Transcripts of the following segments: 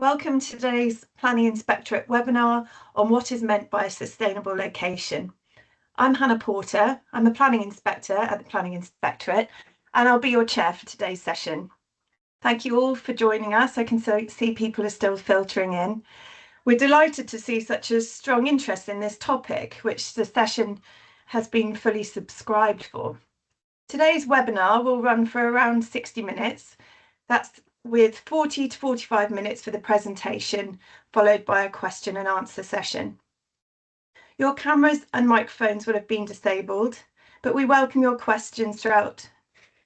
Welcome to today's Planning Inspectorate webinar on what is meant by a sustainable location. I'm Hannah Porter. I'm a Planning Inspector at the Planning Inspectorate, and I'll be your chair for today's session. Thank you all for joining us. I can see people are still filtering in. We're delighted to see such a strong interest in this topic, which the session has been fully subscribed for. Today's webinar will run for around 60 minutes. That's with 40 to 45 minutes for the presentation, followed by a question and answer session. Your cameras and microphones will have been disabled, but we welcome your questions throughout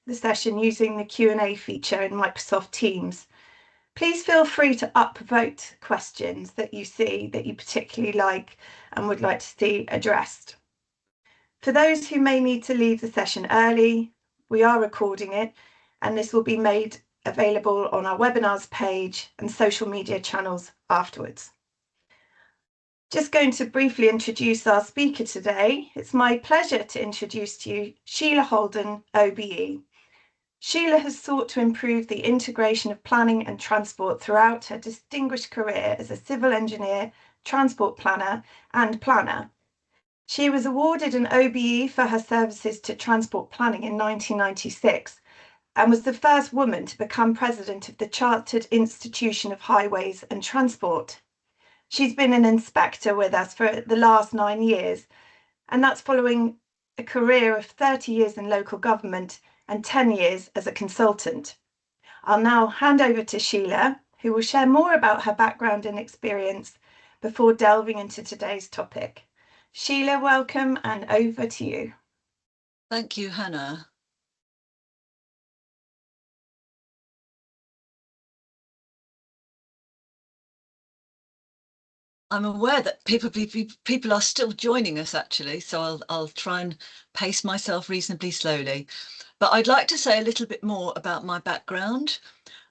the session using the Q&A feature in Microsoft Teams. Please feel free to upvote questions that you see that you particularly like and would like to see addressed. For those who may need to leave the session early, we are recording it, and this will be made available on our webinars page and social media channels afterwards. Just going to briefly introduce our speaker today. It's my pleasure to introduce to you Sheila Holden, OBE. Sheila has sought to improve the integration of planning and transport throughout her distinguished career as a civil engineer, transport planner, and planner. She was awarded an OBE for her services to transport planning in 1996 and was the first woman to become president of the Chartered Institution of Highways and Transport. She's been an inspector with us for the last 9 years, and that's following a career of 30 years in local government and 10 years as a consultant. I'll now hand over to Sheila, who will share more about her background and experience before delving into today's topic. Sheila, welcome, and over to you. Thank you, Hannah. I'm aware that people are still joining us actually, so I'll try and pace myself reasonably slowly. But I'd like to say a little bit more about my background.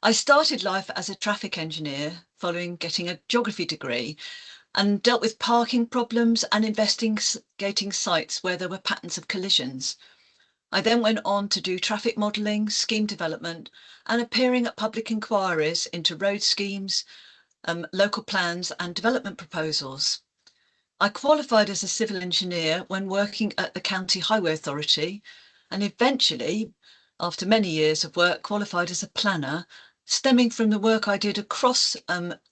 I started life as a traffic engineer following getting a geography degree, and dealt with parking problems and investigating sites where there were patterns of collisions. I then went on to do traffic modelling, scheme development, and appearing at public inquiries into road schemes, local plans and development proposals. I qualified as a civil engineer when working at the County Highway Authority, and eventually, after many years of work, qualified as a planner, stemming from the work I did across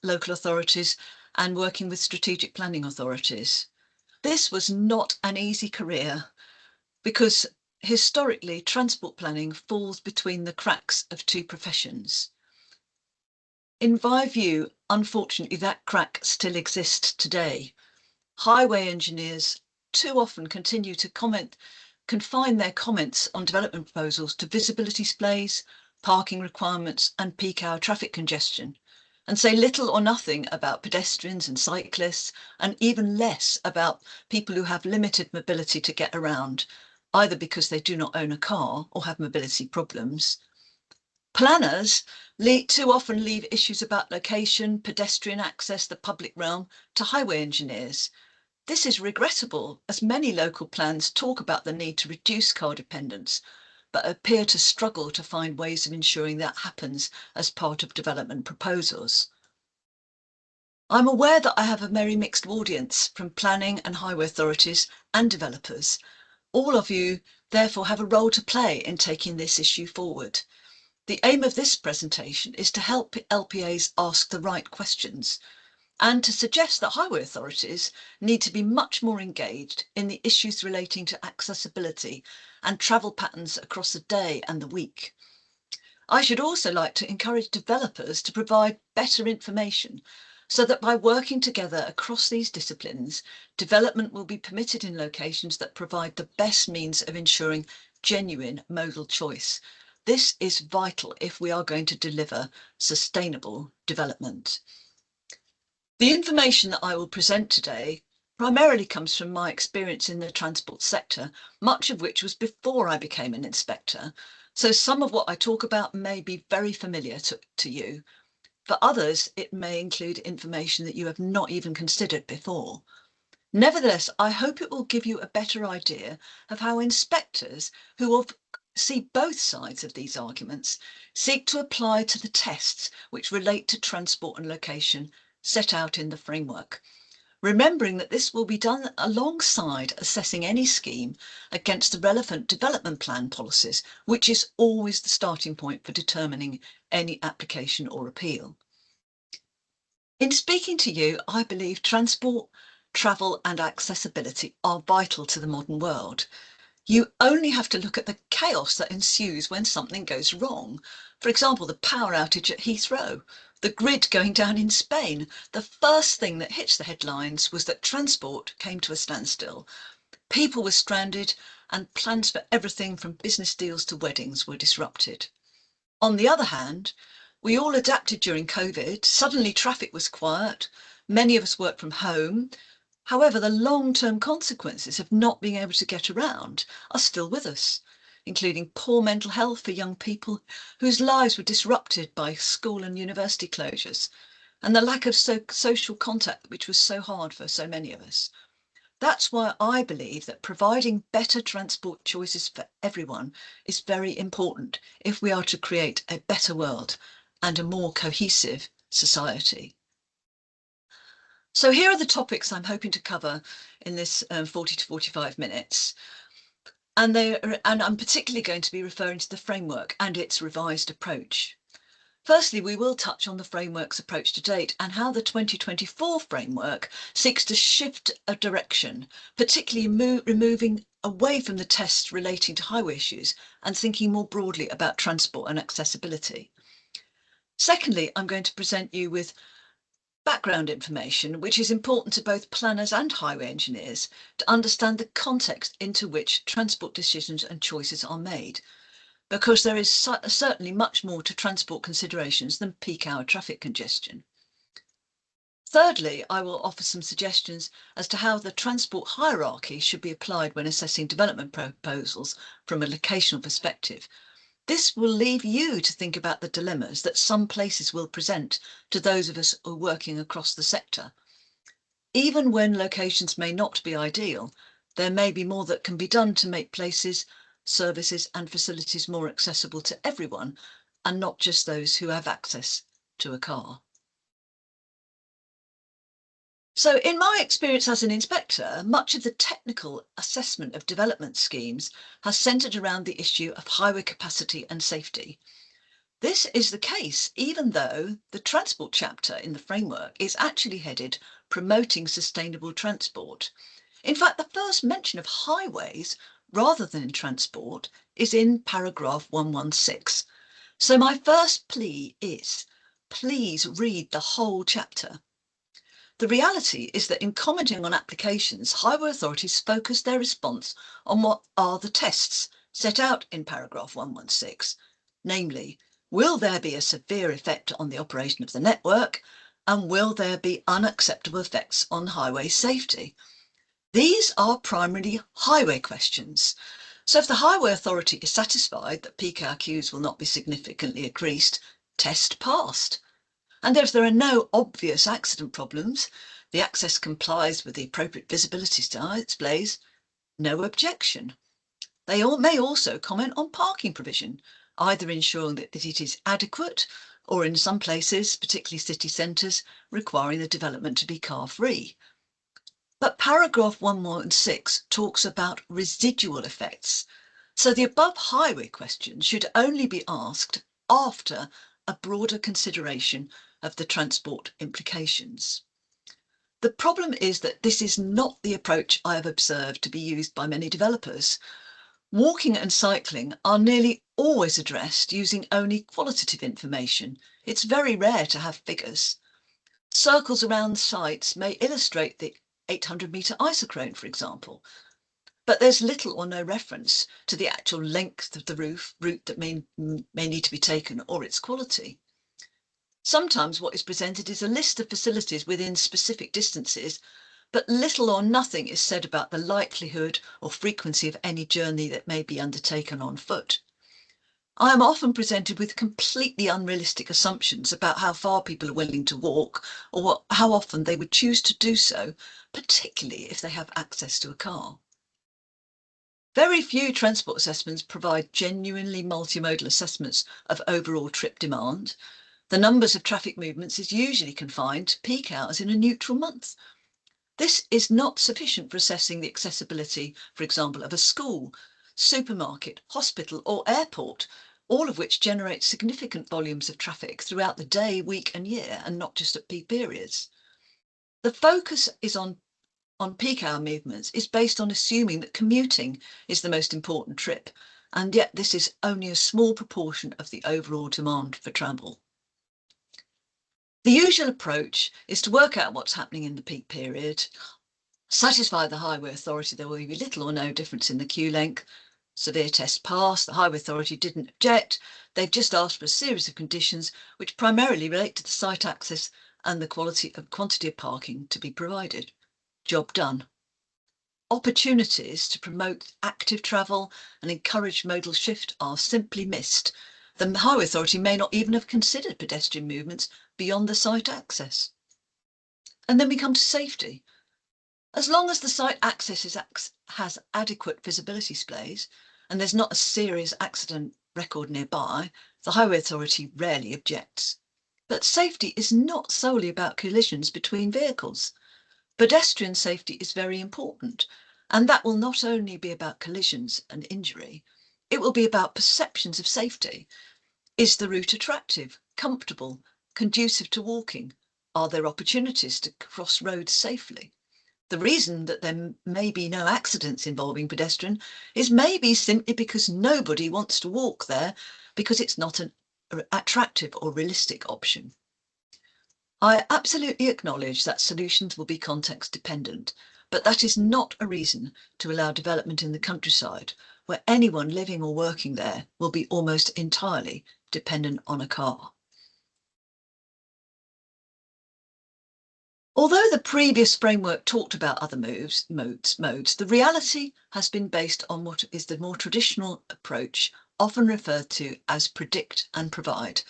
local authorities and working with strategic planning authorities. This was not an easy career because historically transport planning falls between the cracks of two professions. In my view, unfortunately, that crack still exists today. Highway engineers too often continue to confine their comments on development proposals to visibility displays, parking requirements and peak hour traffic congestion, and say little or nothing about pedestrians and cyclists, and even less about people who have limited mobility to get around, either because they do not own a car or have mobility problems. Planners too often leave issues about location, pedestrian access, the public realm to highway engineers. This is regrettable, as many local plans talk about the need to reduce car dependence, but appear to struggle to find ways of ensuring that happens as part of development proposals. I'm aware that I have a very mixed audience from planning and highway authorities and developers. All of you, therefore, have a role to play in taking this issue forward. The aim of this presentation is to help LPAs ask the right questions and to suggest that highway authorities need to be much more engaged in the issues relating to accessibility and travel patterns across the day and the week. I should also like to encourage developers to provide better information so that by working together across these disciplines, development will be permitted in locations that provide the best means of ensuring genuine modal choice. This is vital if we are going to deliver sustainable development. The information that I will present today primarily comes from my experience in the transport sector, much of which was before I became an inspector. So some of what I talk about may be very familiar to you. For others, it may include information that you have not even considered before. Nevertheless, I hope it will give you a better idea of how inspectors, who of see both sides of these arguments seek to apply to the tests which relate to transport and location set out in the framework, remembering that this will be done alongside assessing any scheme against the relevant development plan policies, which is always the starting point for determining any application or appeal. In speaking to you, I believe transport, travel and accessibility are vital to the modern world. You only have to look at the chaos that ensues when something goes wrong. For example, the power outage at Heathrow, the grid going down in Spain. The first thing that hits the headlines was that transport came to a standstill. People were stranded and plans for everything from business deals to weddings were disrupted. On the other hand, we all adapted during COVID. Suddenly traffic was quiet. Many of us worked from home. However, the long-term consequences of not being able to get around are still with us, including poor mental health for young people whose lives were disrupted by school and university closures, and the lack of social contact, which was so hard for so many of us. That's why I believe that providing better transport choices for everyone is very important if we are to create a better world and a more cohesive society. So here are the topics I'm hoping to cover in this 40 to 45 minutes. And I'm particularly going to be referring to the framework and its revised approach. Firstly, we will touch on the framework's approach to date and how the 2024 framework seeks to shift a direction, particularly removing away from the tests relating to highway issues and thinking more broadly about transport and accessibility. Secondly, I'm going to present you with background information, which is important to both planners and highway engineers to understand the context into which transport decisions and choices are made, because there is certainly much more to transport considerations than peak hour traffic congestion. Thirdly, I will offer some suggestions as to how the transport hierarchy should be applied when assessing development proposals from a locational perspective. This will leave you to think about the dilemmas that some places will present to those of us who are working across the sector. Even when locations may not be ideal, there may be more that can be done to make places, services and facilities more accessible to everyone and not just those who have access to a car. So in my experience as an inspector, much of the technical assessment of development schemes has centred around the issue of highway capacity and safety. This is the case even though the transport chapter in the framework is actually headed Promoting Sustainable Transport. In fact, the first mention of highways rather than transport is in paragraph 116. So my first plea is, please read the whole chapter. The reality is that in commenting on applications, highway authorities focus their response on what are the tests set out in paragraph 116, namely, will there be a severe effect on the operation of the network, and will there be unacceptable effects on highway safety? These are primarily highway questions. So if the highway authority is satisfied that peak hour queues will not be significantly increased, test passed. And if there are no obvious accident problems, the access complies with the appropriate visibility displays, no objection. They may also comment on parking provision, either ensuring that it is adequate or in some places, particularly city centres, requiring the development to be car-free. But paragraph 116 talks about residual effects. So the above highway question should only be asked after a broader consideration of the transport implications. The problem is that this is not the approach I have observed to be used by many developers. Walking and cycling are nearly always addressed using only qualitative information. It's very rare to have figures. Circles around sites may illustrate the 800-metre isochrone, for example, but there's little or no reference to the actual length of the route that may need to be taken or its quality. Sometimes what is presented is a list of facilities within specific distances, but little or nothing is said about the likelihood or frequency of any journey that may be undertaken on foot. I am often presented with completely unrealistic assumptions about how far people are willing to walk or how often they would choose to do so, particularly if they have access to a car. Very few transport assessments provide genuinely multimodal assessments of overall trip demand. The numbers of traffic movements is usually confined to peak hours in a neutral month. This is not sufficient for assessing the accessibility, for example, of a school, supermarket, hospital, or airport, all of which generate significant volumes of traffic throughout the day, week, and year, and not just at peak periods. The focus is on peak hour movements is based on assuming that commuting is the most important trip, and yet this is only a small proportion of the overall demand for travel. The usual approach is to work out what's happening in the peak period, satisfy the highway authority there will be little or no difference in the queue length, severe test passed, the highway authority didn't object, they've just asked for a series of conditions which primarily relate to the site access and the quantity of parking to be provided. Job done. Opportunities to promote active travel and encourage modal shift are simply missed. The highway authority may not even have considered pedestrian movements beyond the site access. And then we come to safety. As long as the site access has adequate visibility displays and there's not a serious accident record nearby, the highway authority rarely objects. But safety is not solely about collisions between vehicles. Pedestrian safety is very important, and that will not only be about collisions and injury, it will be about perceptions of safety. Is the route attractive, comfortable, conducive to walking? Are there opportunities to cross roads safely? The reason that there may be no accidents involving pedestrian is maybe simply because nobody wants to walk there because it's not an attractive or realistic option. I absolutely acknowledge that solutions will be context dependent, but that is not a reason to allow development in the countryside, where anyone living or working there will be almost entirely dependent on a car. Although the previous framework talked about other modes, the reality has been based on what is the more traditional approach, often referred to as predict and provide,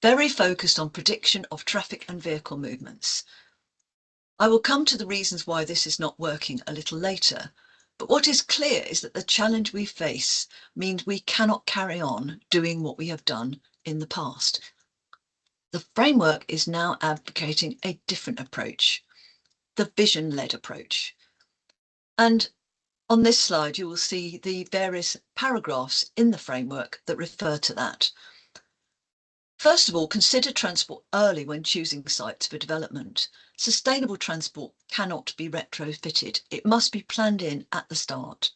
very focused on prediction of traffic and vehicle movements. I will come to the reasons why this is not working a little later, but what is clear is that the challenge we face means we cannot carry on doing what we have done in the past. The framework is now advocating a different approach, the vision-led approach. And on this slide, you will see the various paragraphs in the framework that refer to that. First of all, consider transport early when choosing sites for development. Sustainable transport cannot be retrofitted. It must be planned in at the start.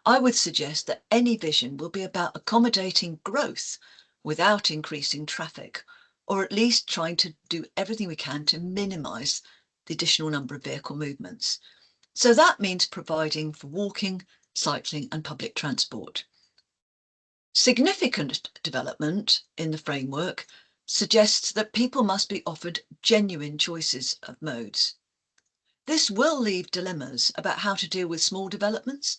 I would suggest that any vision will be about accommodating growth without increasing traffic, or at least trying to do everything we can to minimise the additional number of vehicle movements. So that means providing for walking, cycling and public transport. Significant development in the framework suggests that people must be offered genuine choices of modes. This will leave dilemmas about how to deal with small developments,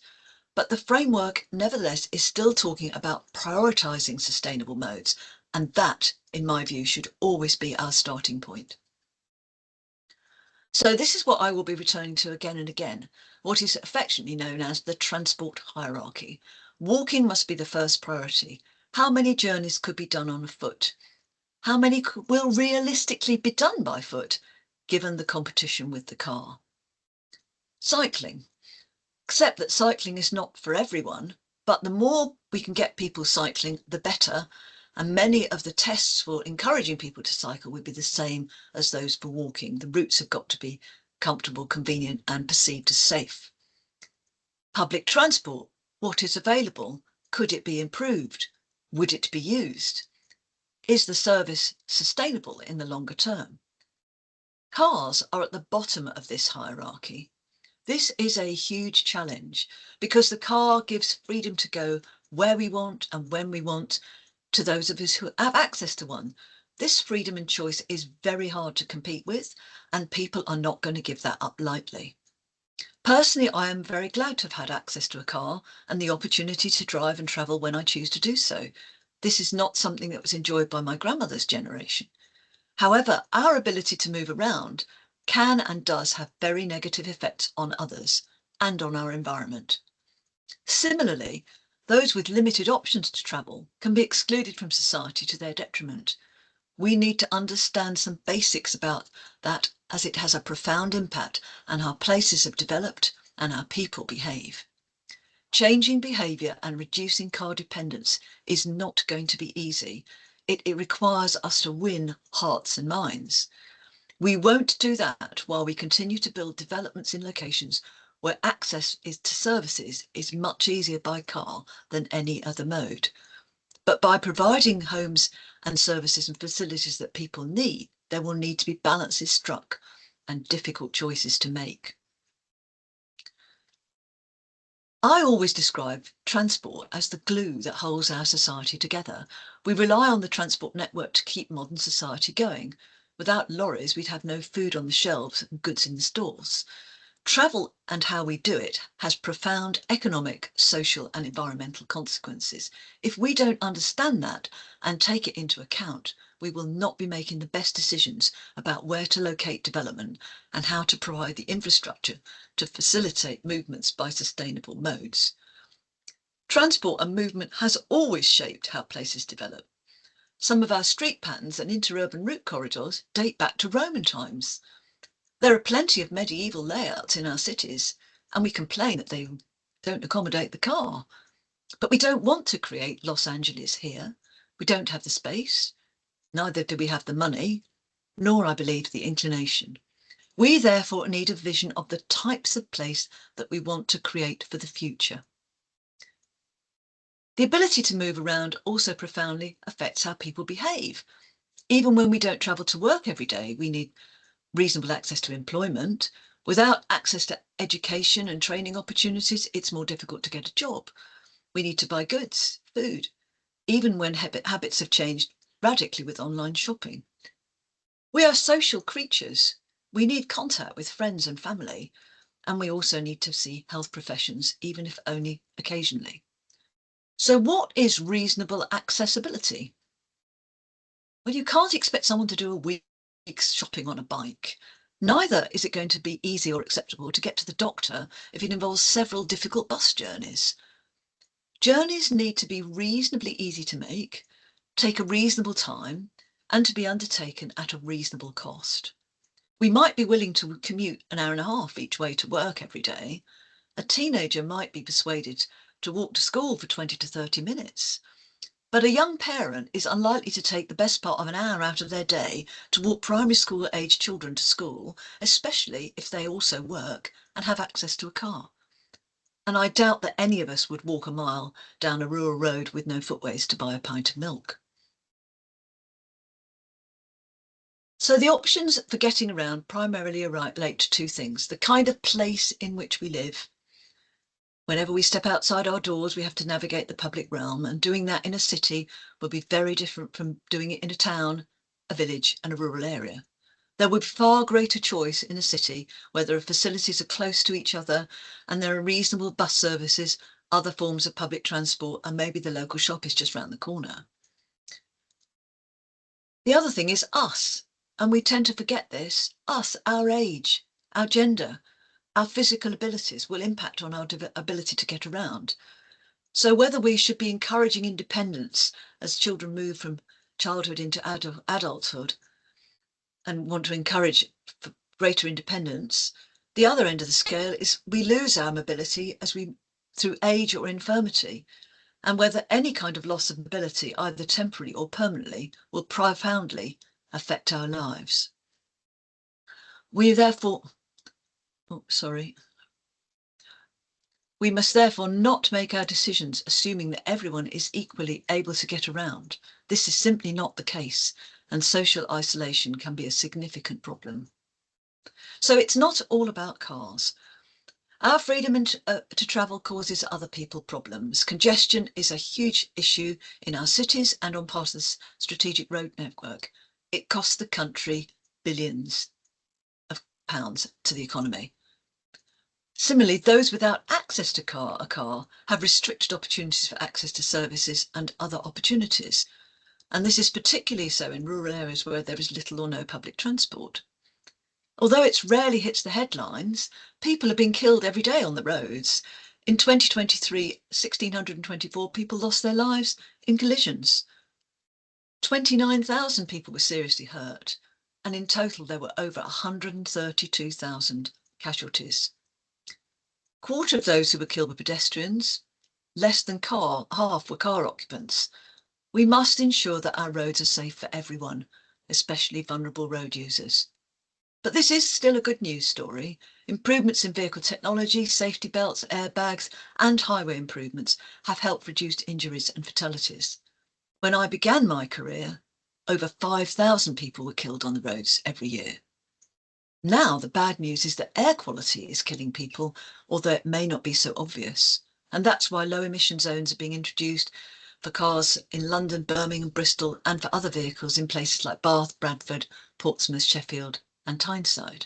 but the framework nevertheless is still talking about prioritising sustainable modes, and that, in my view, should always be our starting point. So this is what I will be returning to again and again, what is affectionately known as the transport hierarchy. Walking must be the first priority. How many journeys could be done on foot? How many will realistically be done by foot, given the competition with the car? Cycling. Accept that cycling is not for everyone, but the more we can get people cycling, the better. And many of the tests for encouraging people to cycle would be the same as those for walking. The routes have got to be comfortable, convenient, and perceived as safe. Public transport. What is available? Could it be improved? Would it be used? Is the service sustainable in the longer term? Cars are at the bottom of this hierarchy. This is a huge challenge because the car gives freedom to go where we want and when we want to those of us who have access to one. This freedom and choice is very hard to compete with, and people are not going to give that up lightly. Personally, I am very glad to have had access to a car and the opportunity to drive and travel when I choose to do so. This is not something that was enjoyed by my grandmother's generation. However, our ability to move around can and does have very negative effects on others and on our environment. Similarly, those with limited options to travel can be excluded from society to their detriment. We need to understand some basics about that, as it has a profound impact on how places have developed and how people behave. Changing behaviour and reducing car dependence is not going to be easy. It requires us to win hearts and minds. We won't do that while we continue to build developments in locations where access to services is much easier by car than any other mode. But by providing homes and services and facilities that people need, there will need to be balances struck and difficult choices to make. I always describe transport as the glue that holds our society together. We rely on the transport network to keep modern society going. Without lorries, we'd have no food on the shelves and goods in the stores. Travel and how we do it has profound economic, social and environmental consequences. If we don't understand that and take it into account, we will not be making the best decisions about where to locate development and how to provide the infrastructure to facilitate movements by sustainable modes. Transport and movement has always shaped how places develop. Some of our street patterns and interurban route corridors date back to Roman times. There are plenty of medieval layouts in our cities, and we complain that they don't accommodate the car. But we don't want to create Los Angeles here. We don't have the space, neither do we have the money, nor, I believe, the inclination. We therefore need a vision of the types of place that we want to create for the future. The ability to move around also profoundly affects how people behave. Even when we don't travel to work every day, we need reasonable access to employment. Without access to education and training opportunities, it's more difficult to get a job. We need to buy goods, food, even when habits have changed radically with online shopping. We are social creatures. We need contact with friends and family, and we also need to see health professions, even if only occasionally. So what is reasonable accessibility? Well, you can't expect someone to do a week's shopping on a bike. Neither is it going to be easy or acceptable to get to the doctor if it involves several difficult bus journeys. Journeys need to be reasonably easy to make, take a reasonable time, and to be undertaken at a reasonable cost. We might be willing to commute an hour and a half each way to work every day. A teenager might be persuaded to walk to school for 20 to 30 minutes. But a young parent is unlikely to take the best part of an hour out of their day to walk primary school aged children to school, especially if they also work and have access to a car. And I doubt that any of us would walk a mile down a rural road with no footways to buy a pint of milk. So the options for getting around primarily relate to two things: the kind of place in which we live. Whenever we step outside our doors, we have to navigate the public realm, and doing that in a city will be very different from doing it in a town, a village and a rural area. There would be far greater choice in a city where there are facilities are close to each other and there are reasonable bus services, other forms of public transport, and maybe the local shop is just round the corner. The other thing is us, and we tend to forget this. Us, our age, our gender, our physical abilities will impact on our ability to get around. So whether we should be encouraging independence as children move from childhood into adulthood and want to encourage greater independence, the other end of the scale is we lose our mobility through age or infirmity, and whether any kind of loss of mobility, either temporarily or permanently, will profoundly affect our lives. We must therefore not make our decisions assuming that everyone is equally able to get around. This is simply not the case, and social isolation can be a significant problem. So it's not all about cars. Our freedom to travel causes other people problems. Congestion is a huge issue in our cities and on parts of the strategic road network. It costs the country billions of pounds to the economy. Similarly, those without access to a car have restricted opportunities for access to services and other opportunities. And this is particularly so in rural areas where there is little or no public transport. Although it rarely hits the headlines, people are being killed every day on the roads. In 2023, 1,624 people lost their lives in collisions. 29,000 people were seriously hurt, and in total there were over 132,000 casualties. A quarter of those who were killed were pedestrians, less than half were car occupants. We must ensure that our roads are safe for everyone, especially vulnerable road users. But this is still a good news story. Improvements in vehicle technology, safety belts, airbags, and highway improvements have helped reduce injuries and fatalities. When I began my career, over 5,000 people were killed on the roads every year. Now, the bad news is that air quality is killing people, although it may not be so obvious. And that's why low emission zones are being introduced for cars in London, Birmingham, Bristol, and for other vehicles in places like Bath, Bradford, Portsmouth, Sheffield, and Tyneside.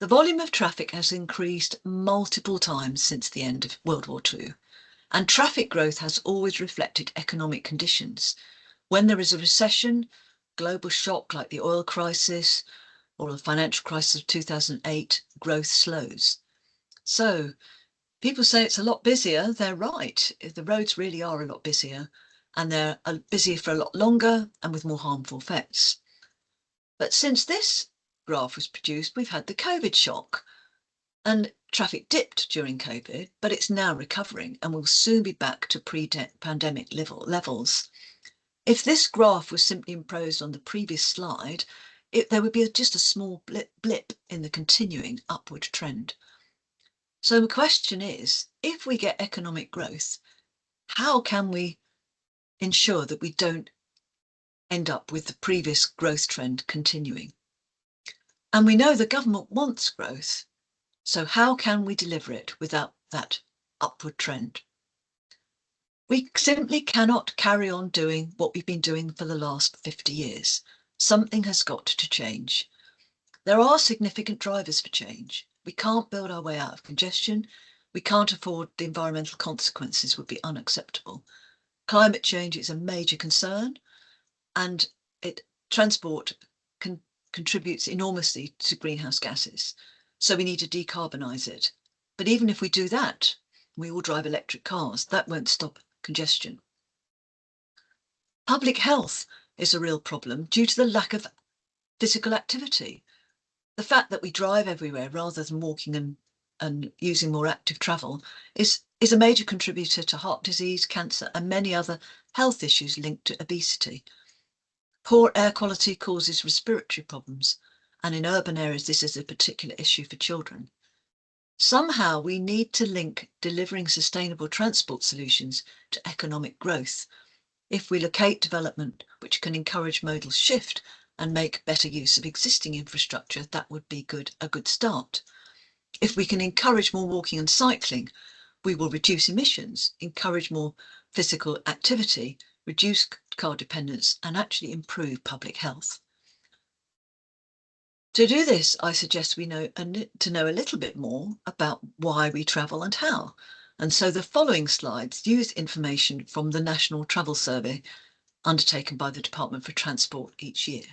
The volume of traffic has increased multiple times since the end of World War II, and traffic growth has always reflected economic conditions. When there is a recession, global shock like the oil crisis or the financial crisis of 2008, growth slows. So people say it's a lot busier. They're right. The roads really are a lot busier, and they're busier for a lot longer and with more harmful effects. But since this graph was produced, we've had the COVID shock, and traffic dipped during COVID, but it's now recovering and will soon be back to pre-pandemic levels. If this graph was simply imposed on the previous slide, there would be just a small blip in the continuing upward trend. So the question is, if we get economic growth, how can we ensure that we don't end up with the previous growth trend continuing? And we know the government wants growth, so how can we deliver it without that upward trend? We simply cannot carry on doing what we've been doing for the last 50 years. Something has got to change. There are significant drivers for change. We can't build our way out of congestion. We can't afford the environmental consequences would be unacceptable. Climate change is a major concern, and transport contributes enormously to greenhouse gases. So we need to decarbonise it. But even if we do that, we all drive electric cars. That won't stop congestion. Public health is a real problem due to the lack of physical activity. The fact that we drive everywhere rather than walking and using more active travel is a major contributor to heart disease, cancer, and many other health issues linked to obesity. Poor air quality causes respiratory problems, and in urban areas this is a particular issue for children. Somehow we need to link delivering sustainable transport solutions to economic growth. If we locate development which can encourage modal shift and make better use of existing infrastructure, that would be a good start. If we can encourage more walking and cycling, we will reduce emissions, encourage more physical activity, reduce car dependence, and actually improve public health. To do this, I suggest we know a little bit more about why we travel and how. And so the following slides use information from the National Travel Survey undertaken by the Department for Transport each year.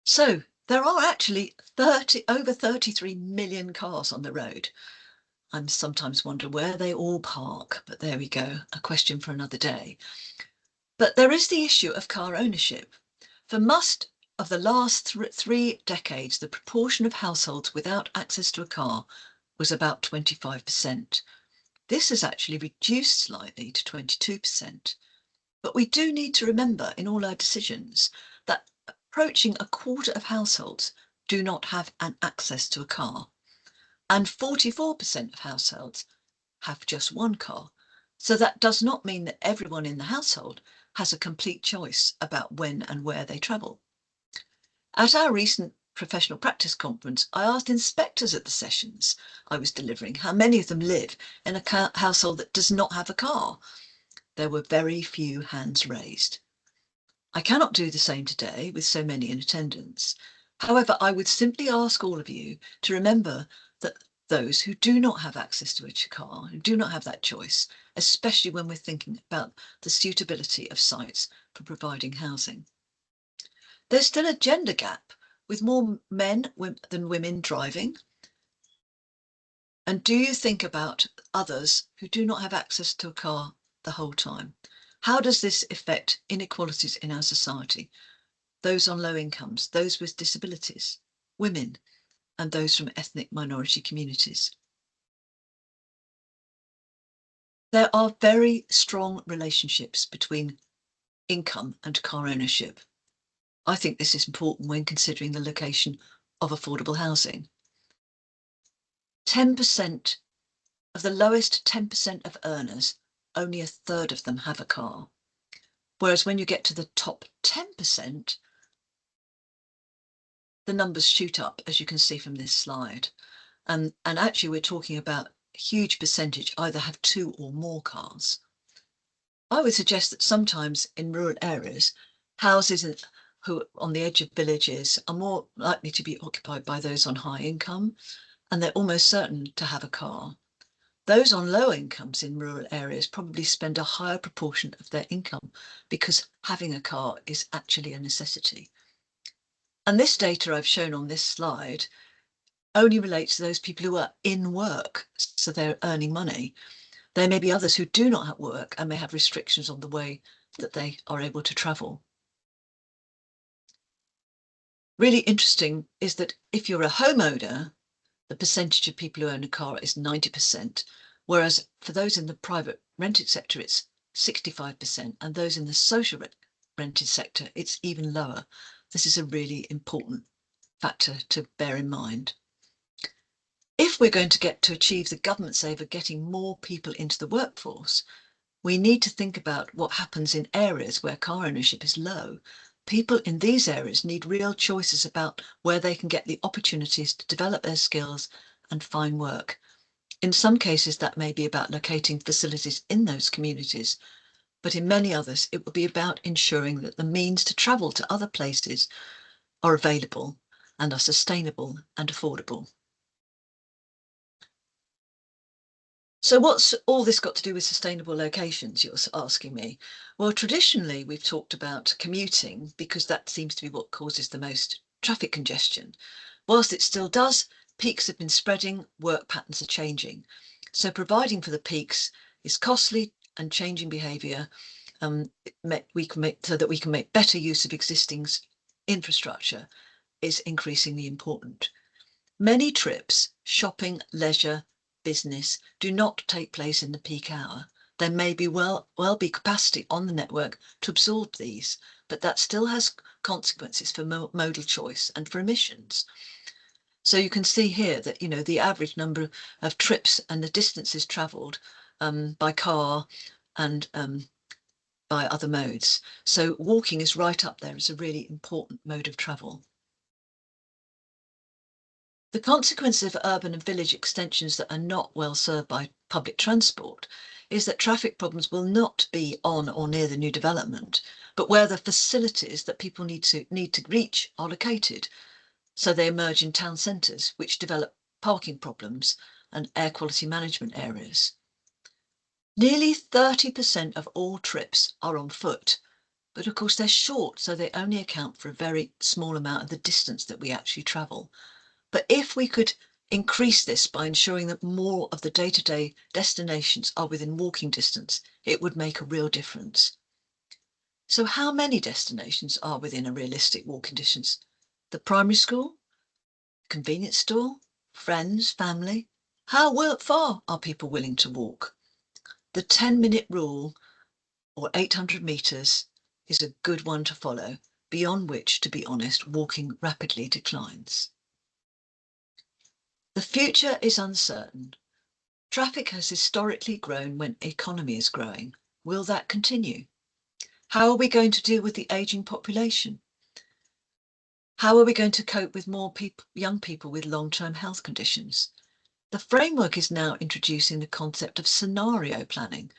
So there are actually over 33 million cars on the road. I sometimes wonder where they all park, but there we go, a question for another day. But there is the issue of car ownership. For most of the last 3 decades, the proportion of households without access to a car was about 25%. This has actually reduced slightly to 22%. But we do need to remember in all our decisions that approaching a quarter of households do not have an access to a car. And 44% of households have just one car. So that does not mean that everyone in the household has a complete choice about when and where they travel. At our recent professional practice conference, I asked inspectors at the sessions I was delivering how many of them live in a household that does not have a car. There were very few hands raised. I cannot do the same today with so many in attendance. However, I would simply ask all of you to remember that those who do not have access to a car, who do not have that choice, especially when we're thinking about the suitability of sites for providing housing. There's still a gender gap with more men than women driving. And do you think about others who do not have access to a car the whole time? How does this affect inequalities in our society? Those on low incomes, those with disabilities, women, and those from ethnic minority communities. There are very strong relationships between income and car ownership. I think this is important when considering the location of affordable housing. 10% of the lowest 10% of earners, only a third of them have a car. Whereas when you get to the top 10%, the numbers shoot up, as you can see from this slide. And actually, we're talking about a huge percentage either have 2 or more cars. I would suggest that sometimes in rural areas, houses who on the edge of villages are more likely to be occupied by those on high income, and they're almost certain to have a car. Those on low incomes in rural areas probably spend a higher proportion of their income because having a car is actually a necessity. And this data I've shown on this slide only relates to those people who are in work, so they're earning money. There may be others who do not have work and may have restrictions on the way that they are able to travel. Really interesting is that if you're a homeowner, the percentage of people who own a car is 90%, whereas for those in the private rented sector, it's 65%, and those in the social rented sector, it's even lower. This is a really important factor to bear in mind. If we're going to achieve the government's aim of getting more people into the workforce, we need to think about what happens in areas where car ownership is low. People in these areas need real choices about where they can get the opportunities to develop their skills and find work. In some cases, that may be about locating facilities in those communities, but in many others, it will be about ensuring that the means to travel to other places are available and are sustainable and affordable. So what's all this got to do with sustainable locations, you're asking me? Well, traditionally, we've talked about commuting because that seems to be what causes the most traffic congestion. Whilst it still does, peaks have been spreading, work patterns are changing. So providing for the peaks is costly, and changing behaviour so that we can make better use of existing infrastructure is increasingly important. Many trips, shopping, leisure, business, do not take place in the peak hour. There may be well be capacity on the network to absorb these, but that still has consequences for modal choice and for emissions. So you can see here that, the average number of trips and the distances travelled by car and by other modes. So walking is right up there as a really important mode of travel. The consequence of urban and village extensions that are not well served by public transport is that traffic problems will not be on or near the new development, but where the facilities that people need to reach are located. So they emerge in town centres, which develop parking problems and air quality management areas. Nearly 30% of all trips are on foot, but of course they're short, so they only account for a very small amount of the distance that we actually travel. But if we could increase this by ensuring that more of the day-to-day destinations are within walking distance, it would make a real difference. So how many destinations are within a realistic walking distance? The primary school, convenience store, friends, family? How far are people willing to walk? The 10-minute rule, or 800 metres, is a good one to follow, beyond which, to be honest, walking rapidly declines. The future is uncertain. Traffic has historically grown when economy is growing. Will that continue? How are we going to deal with the ageing population? How are we going to cope with more young people with long-term health conditions? The framework is now introducing the concept of scenario planning.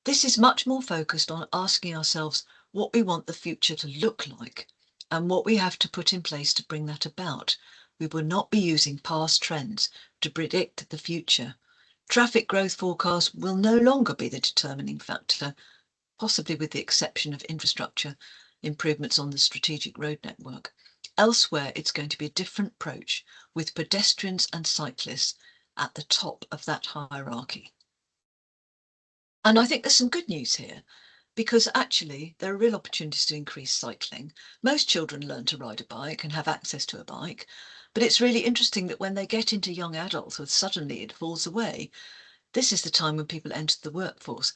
This is much more focused on asking ourselves what we want the future to look like and what we have to put in place to bring that about. We will not be using past trends to predict the future. Traffic growth forecasts will no longer be the determining factor, possibly with the exception of infrastructure improvements on the strategic road network. Elsewhere, it's going to be a different approach with pedestrians and cyclists at the top of that hierarchy. And I think there's some good news here, because actually there are real opportunities to increase cycling. Most children learn to ride a bike and have access to a bike, but it's really interesting that when they get into young adulthood, suddenly it falls away. This is the time when people enter the workforce.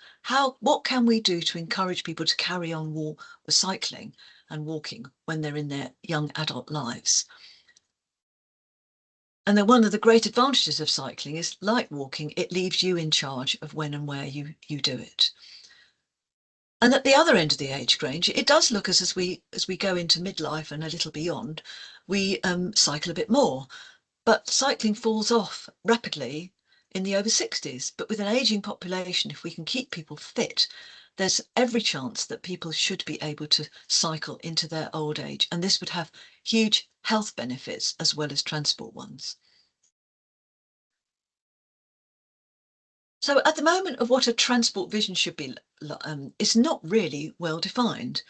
What can we do to encourage people to carry on cycling and walking when they're in their young adult lives? And then one of the great advantages of cycling is, like walking, it leaves you in charge of when and where you do it. And at the other end of the age range, it does look as we go into midlife and a little beyond, we cycle a bit more. But cycling falls off rapidly in the over 60s. But with an ageing population, if we can keep people fit, there's every chance that people should be able to cycle into their old age. And this would have huge health benefits as well as transport ones. So at the moment of what a transport vision should be is not really well defined.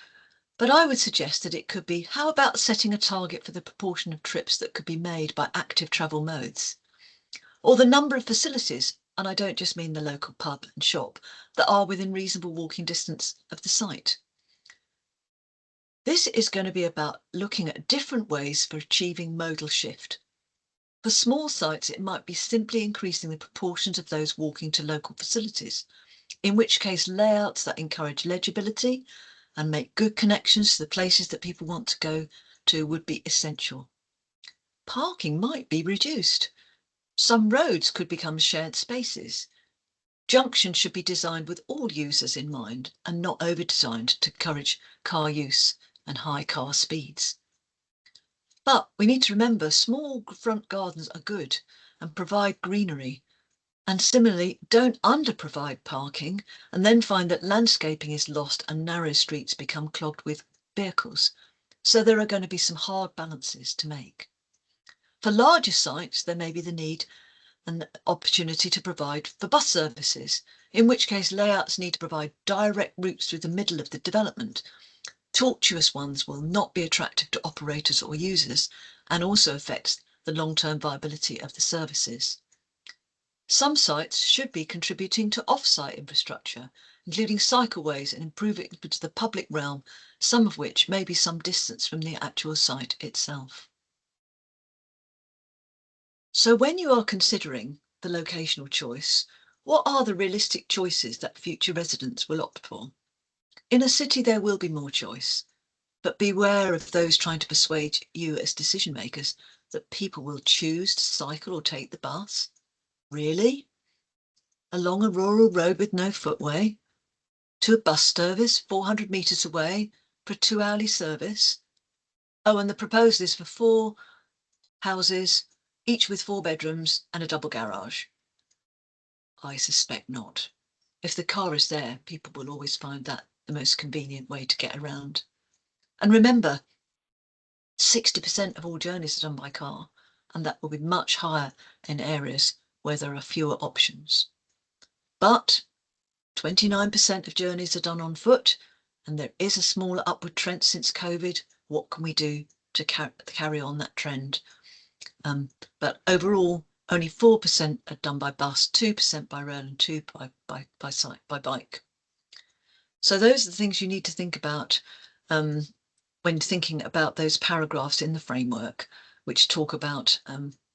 But I would suggest that it could be, how about setting a target for the proportion of trips that could be made by active travel modes? Or the number of facilities, and I don't just mean the local pub and shop, that are within reasonable walking distance of the site. This is going to be about looking at different ways for achieving modal shift. For small sites, it might be simply increasing the proportions of those walking to local facilities, in which case layouts that encourage legibility and make good connections to the places that people want to go to would be essential. Parking might be reduced. Some roads could become shared spaces. Junctions should be designed with all users in mind and not over-designed to encourage car use and high car speeds. But we need to remember small front gardens are good and provide greenery. And similarly, don't under-provide parking and then find that landscaping is lost and narrow streets become clogged with vehicles. So there are going to be some hard balances to make. For larger sites, there may be the need and opportunity to provide for bus services, in which case layouts need to provide direct routes through the middle of the development. Tortuous ones will not be attractive to operators or users and also affects the long-term viability of the services. Some sites should be contributing to off-site infrastructure, including cycleways and improving to the public realm, some of which may be some distance from the actual site itself. So when you are considering the locational choice, what are the realistic choices that future residents will opt for? In a city, there will be more choice, but beware of those trying to persuade you as decision makers that people will choose to cycle or take the bus. Really? Along a rural road with no footway? To a bus service 400 metres away for a 2-hourly service? Oh, and the proposal is for 4 houses, each with 4 bedrooms and a double garage. I suspect not. If the car is there, people will always find that the most convenient way to get around. And remember, 60% of all journeys are done by car, and that will be much higher in areas where there are fewer options. But 29% of journeys are done on foot, and there is a smaller upward trend since COVID. What can we do to carry on that trend? But overall, only 4% are done by bus, 2% by rail, and 2% by bike. So those are the things you need to think about when thinking about those paragraphs in the framework, which talk about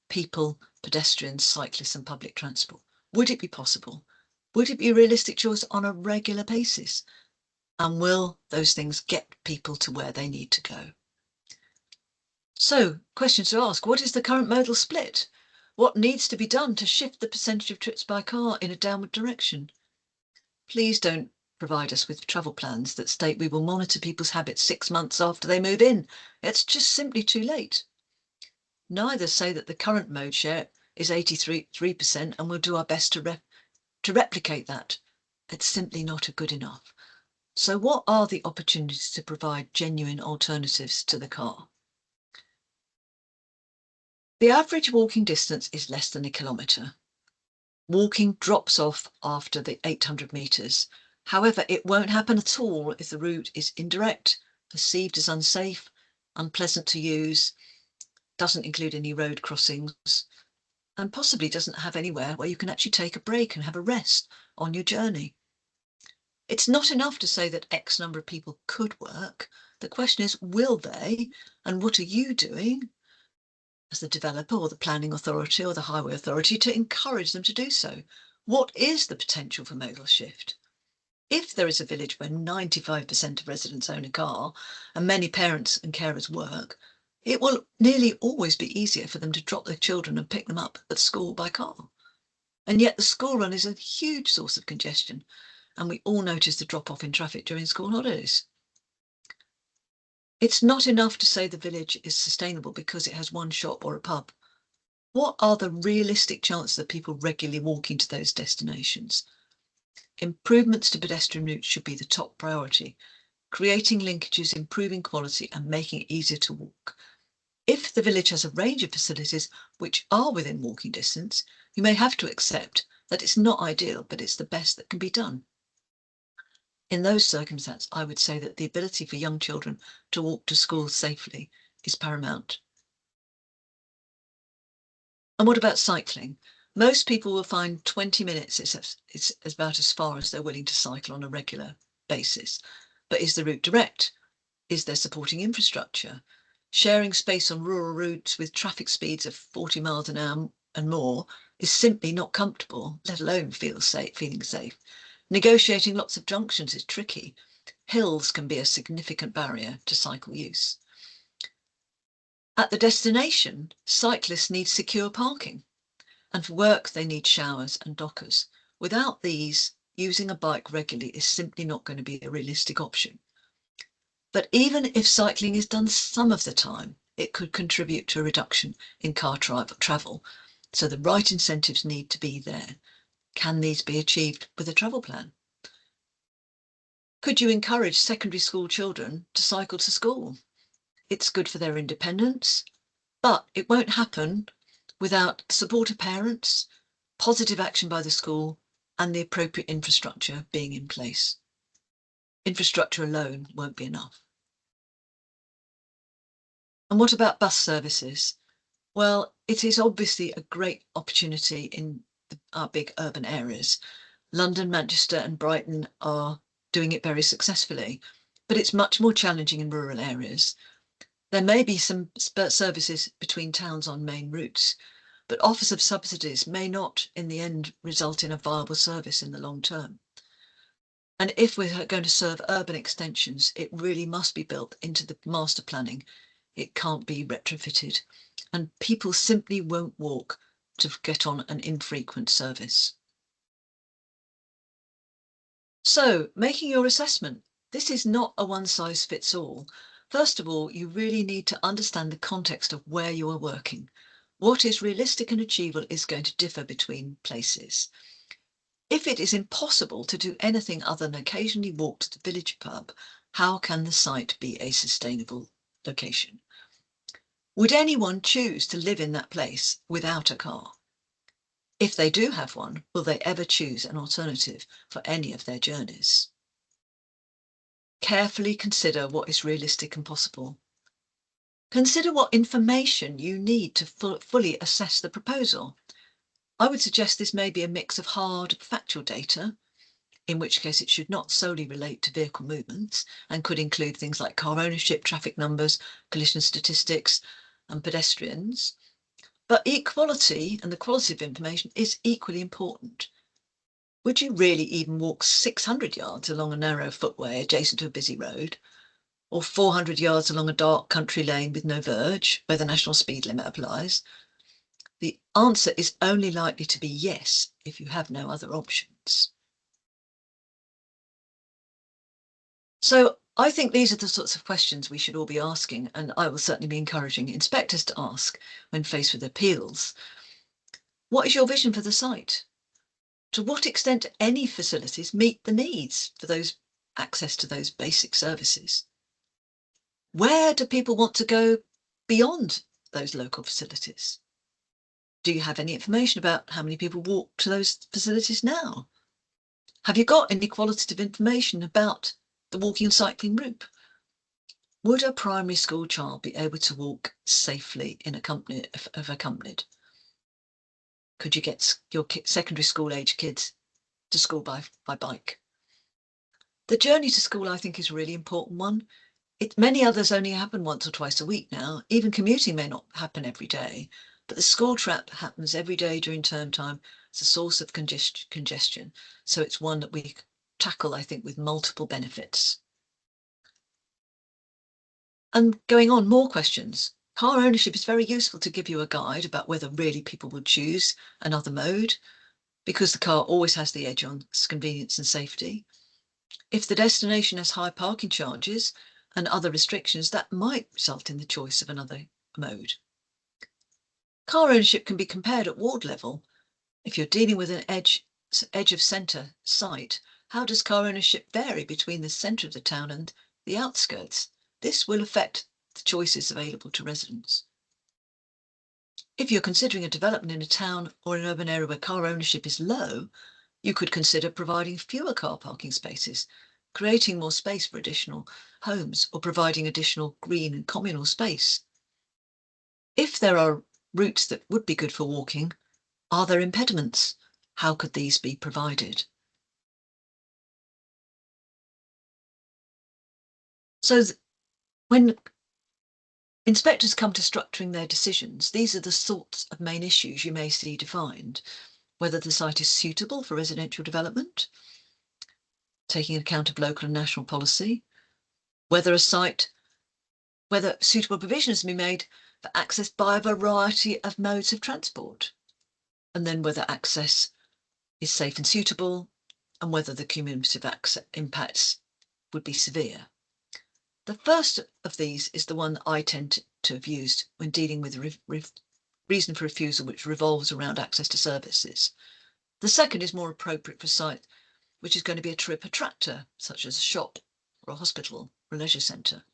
people, pedestrians, cyclists, and public transport. Would it be possible? Would it be a realistic choice on a regular basis? And will those things get people to where they need to go? So, questions to ask. What is the current modal split? What needs to be done to shift the percentage of trips by car in a downward direction? Please don't provide us with travel plans that state we will monitor people's habits 6 months after they move in. It's just simply too late. Neither say that the current mode share is 83% and we'll do our best to replicate that. It's simply not good enough. So what are the opportunities to provide genuine alternatives to the car? The average walking distance is less than 1 kilometre. Walking drops off after the 800 metres. However, it won't happen at all if the route is indirect, perceived as unsafe, unpleasant to use, doesn't include any road crossings, and possibly doesn't have anywhere where you can actually take a break and have a rest on your journey. It's not enough to say that X number of people could work. The question is, will they? And what are you doing as the developer or the planning authority or the highway authority to encourage them to do so? What is the potential for modal shift? If there is a village where 95% of residents own a car and many parents and carers work, it will nearly always be easier for them to drop their children and pick them up at school by car. And yet the school run is a huge source of congestion, and we all notice the drop-off in traffic during school holidays. It's not enough to say the village is sustainable because it has one shop or a pub. What are the realistic chances of people regularly walking to those destinations? Improvements to pedestrian routes should be the top priority. Creating linkages, improving quality, and making it easier to walk. If the village has a range of facilities which are within walking distance, you may have to accept that it's not ideal, but it's the best that can be done. In those circumstances, I would say that the ability for young children to walk to school safely is paramount. And what about cycling? Most people will find 20 minutes is about as far as they're willing to cycle on a regular basis. But is the route direct? Is there supporting infrastructure? Sharing space on rural routes with traffic speeds of 40 miles an hour and more is simply not comfortable, let alone feeling safe. Negotiating lots of junctions is tricky. Hills can be a significant barrier to cycle use. At the destination, cyclists need secure parking, and for work they need showers and dockers. Without these, using a bike regularly is simply not going to be a realistic option. But even if cycling is done some of the time, it could contribute to a reduction in car travel. So the right incentives need to be there. Can these be achieved with a travel plan? Could you encourage secondary school children to cycle to school? It's good for their independence, but it won't happen without support of parents, positive action by the school, and the appropriate infrastructure being in place. Infrastructure alone won't be enough. And what about bus services? Well, it is obviously a great opportunity in our big urban areas. London, Manchester and Brighton are doing it very successfully, but it's much more challenging in rural areas. There may be some services between towns on main routes, but offers of subsidies may not in the end result in a viable service in the long term. And if we're going to serve urban extensions, it really must be built into the master planning. It can't be retrofitted, and people simply won't walk to get on an infrequent service. So, making your assessment. This is not a one-size-fits-all. First of all, you really need to understand the context of where you are working. What is realistic and achievable is going to differ between places. If it is impossible to do anything other than occasionally walk to the village pub, how can the site be a sustainable location? Would anyone choose to live in that place without a car? If they do have one, will they ever choose an alternative for any of their journeys? Carefully consider what is realistic and possible. Consider what information you need to fully assess the proposal. I would suggest this may be a mix of hard, factual data, in which case it should not solely relate to vehicle movements and could include things like car ownership, traffic numbers, collision statistics, and pedestrians. But equality and the quality of information is equally important. Would you really even walk 600 yards along a narrow footway adjacent to a busy road, or 400 yards along a dark country lane with no verge, where the national speed limit applies? The answer is only likely to be yes if you have no other options. So I think these are the sorts of questions we should all be asking, and I will certainly be encouraging inspectors to ask when faced with appeals. What is your vision for the site? To what extent do any facilities meet the needs for those access to those basic services? Where do people want to go beyond those local facilities? Do you have any information about how many people walk to those facilities now? Have you got any qualitative information about the walking and cycling route? Would a primary school child be able to walk safely if accompanied? could you get your secondary school age kids to school by bike? The journey to school, I think, is a really important one. Many others only happen once or twice a week now. Even commuting may not happen every day, but the school trap happens every day during term time. It's a source of congestion. So it's one that we tackle, I think, with multiple benefits. And going on, more questions. Car ownership is very useful to give you a guide about whether really people would choose another mode, because the car always has the edge on convenience and safety. If the destination has high parking charges and other restrictions, that might result in the choice of another mode. Car ownership can be compared at ward level. If you're dealing with an edge of centre site, how does car ownership vary between the centre of the town and the outskirts? This will affect the choices available to residents. If you're considering a development in a town or an urban area where car ownership is low, you could consider providing fewer car parking spaces, creating more space for additional homes, or providing additional green and communal space. If there are routes that would be good for walking, are there impediments? How could these be provided? So when inspectors come to structuring their decisions, these are the sorts of main issues you may see defined: whether the site is suitable for residential development, taking account of local and national policy, whether suitable provision has been made for access by a variety of modes of transport, and then whether access is safe and suitable, and whether the cumulative impacts would be severe. The first of these is the one that I tend to have used when dealing with reason for refusal, which revolves around access to services. The second is more appropriate for a site which is going to be a trip attractor, such as a shop or a hospital or a leisure centre.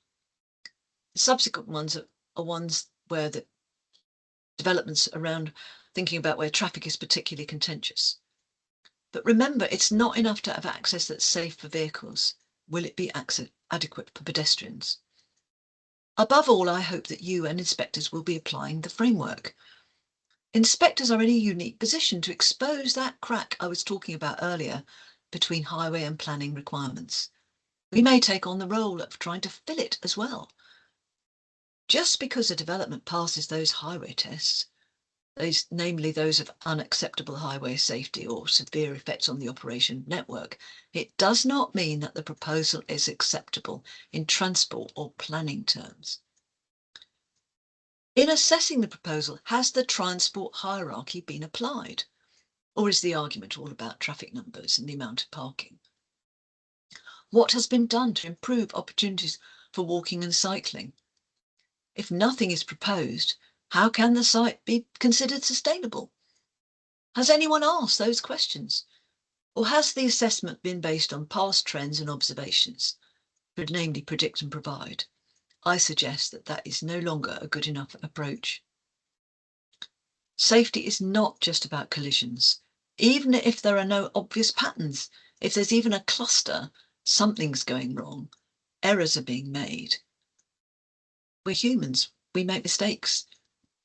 The subsequent ones are ones where the developments around thinking about where traffic is particularly contentious. But remember, it's not enough to have access that's safe for vehicles. Will it be adequate for pedestrians? Above all, I hope that you and inspectors will be applying the framework. Inspectors are in a unique position to expose that crack I was talking about earlier between highway and planning requirements. We may take on the role of trying to fill it as well. Just because a development passes those highway tests, namely those of unacceptable highway safety or severe effects on the operation network, it does not mean that the proposal is acceptable in transport or planning terms. In assessing the proposal, has the transport hierarchy been applied? Or is the argument all about traffic numbers and the amount of parking? What has been done to improve opportunities for walking and cycling? If nothing is proposed, how can the site be considered sustainable? Has anyone asked those questions? Or has the assessment been based on past trends and observations, namely predict and provide? I suggest that that is no longer a good enough approach. Safety is not just about collisions. Even if there are no obvious patterns, if there's even a cluster, something's going wrong. Errors are being made. We're humans. We make mistakes.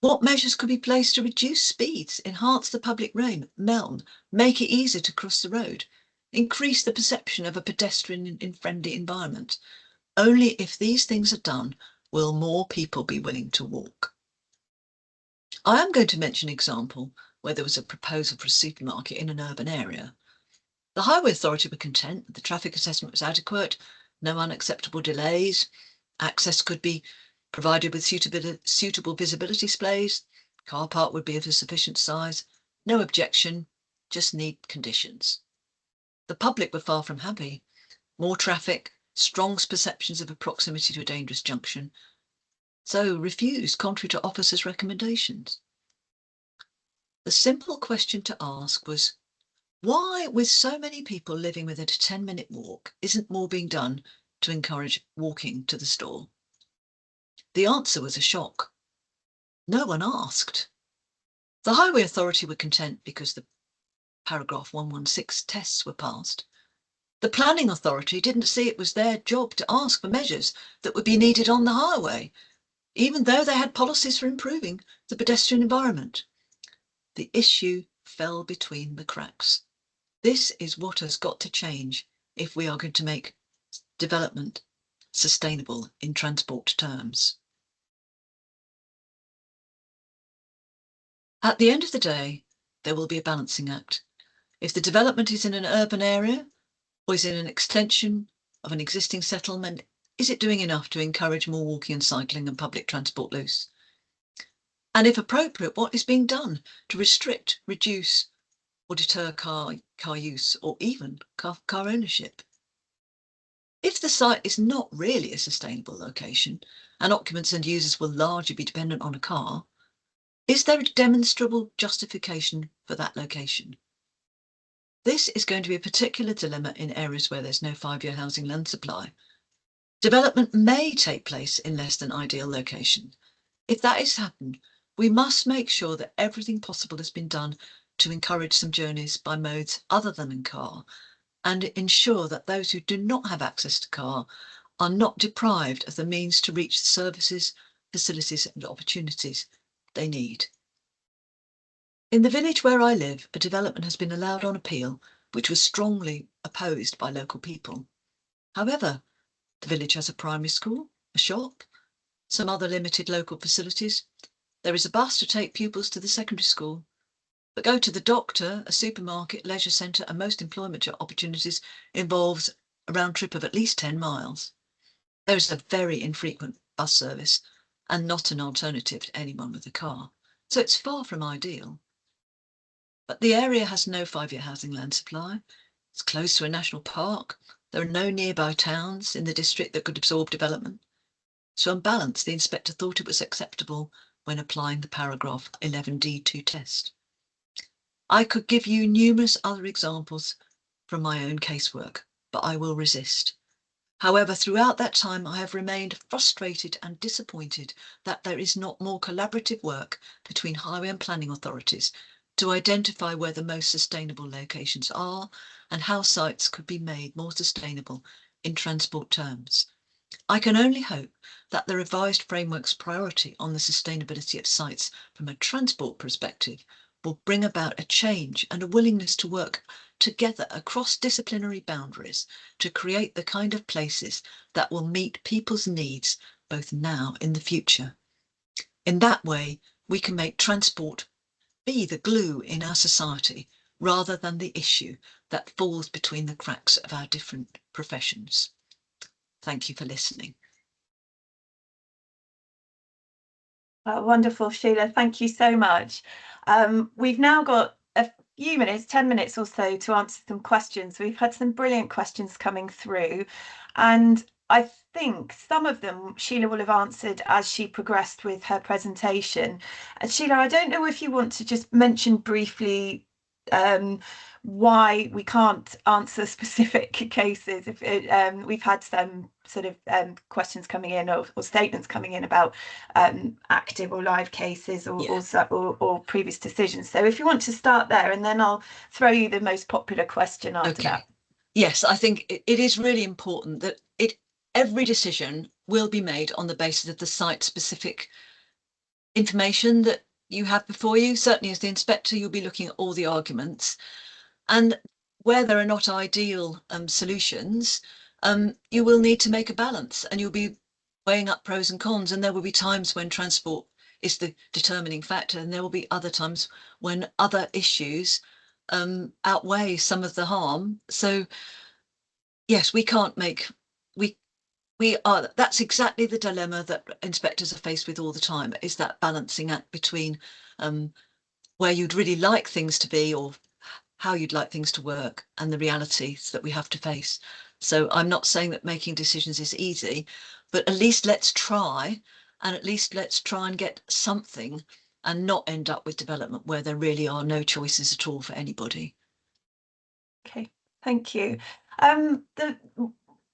What measures could be placed to reduce speeds, enhance the public realm, make it easier to cross the road, increase the perception of a pedestrian-friendly environment? Only if these things are done will more people be willing to walk. I am going to mention an example where there was a proposal for a supermarket in an urban area. The Highway Authority were content that the traffic assessment was adequate, no unacceptable delays, access could be provided with suitable visibility displays, car park would be of a sufficient size, no objection, just need conditions. The public were far from happy. More traffic, strong perceptions of a proximity to a dangerous junction, so refused, contrary to officers' recommendations. The simple question to ask was, why, with so many people living within a 10-minute walk, isn't more being done to encourage walking to the store? The answer was a shock. No one asked. The Highway Authority were content because the paragraph 116 tests were passed. The Planning Authority didn't see it was their job to ask for measures that would be needed on the highway, even though they had policies for improving the pedestrian environment. The issue fell between the cracks. This is what has got to change if we are going to make development sustainable in transport terms. At the end of the day, there will be a balancing act. If the development is in an urban area or is it an extension of an existing settlement, is it doing enough to encourage more walking and cycling and public transport use? And if appropriate, what is being done to restrict, reduce or deter car use or even car ownership? If the site is not really a sustainable location and occupants and users will largely be dependent on a car, is there a demonstrable justification for that location? This is going to be a particular dilemma in areas where there's no 5-year housing land supply. Development may take place in less than ideal location. If that is happened, we must make sure that everything possible has been done to encourage some journeys by modes other than in car, and ensure that those who do not have access to car are not deprived of the means to reach the services, facilities and opportunities they need. In the village where I live, a development has been allowed on appeal, which was strongly opposed by local people. However, the village has a primary school, a shop, some other limited local facilities. There is a bus to take pupils to the secondary school, but go to the doctor, a supermarket, leisure centre and most employment opportunities involves a round trip of at least 10 miles. There is a very infrequent bus service and not an alternative to anyone with a car, so it's far from ideal. But the area has no 5-year housing land supply. It's close to a national park. There are no nearby towns in the district that could absorb development. So on balance, the inspector thought it was acceptable when applying the paragraph 11D2 test. I could give you numerous other examples from my own casework, but I will resist. However, throughout that time, I have remained frustrated and disappointed that there is not more collaborative work between highway and planning authorities to identify where the most sustainable locations are and how sites could be made more sustainable in transport terms. I can only hope that the revised framework's priority on the sustainability of sites from a transport perspective will bring about a change and a willingness to work together across disciplinary boundaries to create the kind of places that will meet people's needs both now and in the future. In that way, we can make transport be the glue in our society rather than the issue that falls between the cracks of our different professions. Thank you for listening. Wonderful, Sheila. Thank you so much. We've now got a few minutes, 10 minutes or so, to answer some questions. We've had some brilliant questions coming through, and I think some of them Sheila will have answered as she progressed with her presentation. Sheila, I don't know if you want to just mention briefly why we can't answer specific cases. If we've had some sort of questions coming in or statements coming in about active or live cases or previous decisions. So if you want to start there, and then I'll throw you the most popular question after that. Yes, I think it is really important that every decision will be made on the basis of the site-specific information that you have before you. Certainly as the inspector, you'll be looking at all the arguments, and where there are not ideal solutions, you will need to make a balance, and you'll be weighing up pros and cons, and there will be times when transport is the determining factor, and there will be other times when other issues outweigh some of the harm. So yes, we can't make, that's exactly the dilemma that inspectors are faced with all the time, is that balancing act between where you'd really like things to be or how you'd like things to work and the realities that we have to face. So I'm not saying that making decisions is easy, but at least let's try, and at least let's try and get something and not end up with development where there really are no choices at all for anybody. Okay, thank you.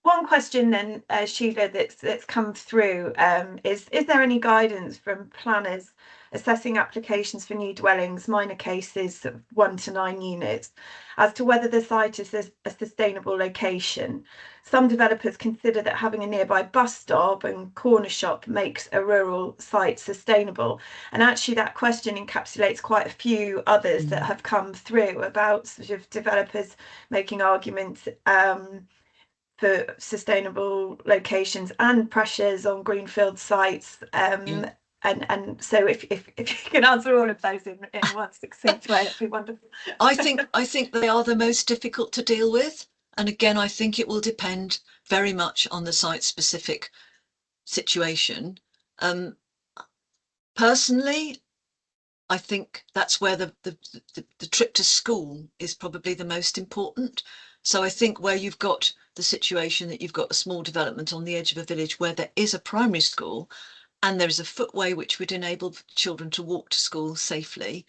One question then, Sheila, that's come through is there any guidance from planners assessing applications for new dwellings, minor cases of 1 to 9 units, as to whether the site is a sustainable location? Some developers consider that having a nearby bus stop and corner shop makes a rural site sustainable. And actually that question encapsulates quite a few others that have come through about sort of developers making arguments for sustainable locations and pressures on greenfield sites. And so if you can answer all of those in one succinct way, that'd be wonderful. I think they are the most difficult to deal with. And again, I think it will depend very much on the site specific situation. Personally, I think that's where the trip to school is probably the most important. So I think where you've got the situation that you've got a small development on the edge of a village where there is a primary school and there is a footway which would enable children to walk to school safely,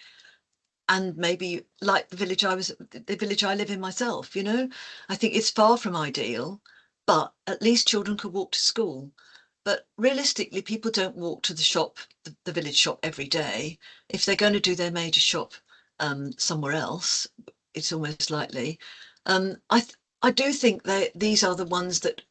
and maybe like the village I live in myself, I think it's far from ideal, but at least children could walk to school. But realistically, people don't walk to the shop, the village shop every day. If they're going to do their major shop somewhere else, it's almost likely. I do think that these are the ones that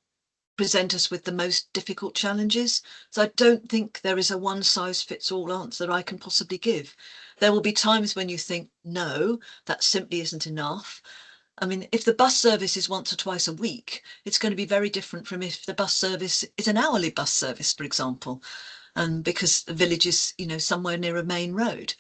present us with the most difficult challenges. So I don't think there is a one size fits all answer that I can possibly give. There will be times when you think, no, that simply isn't enough. I mean, if the bus service is once or twice a week, it's going to be very different from if the bus service is an hourly bus service, for example, because the village is, somewhere near a main road.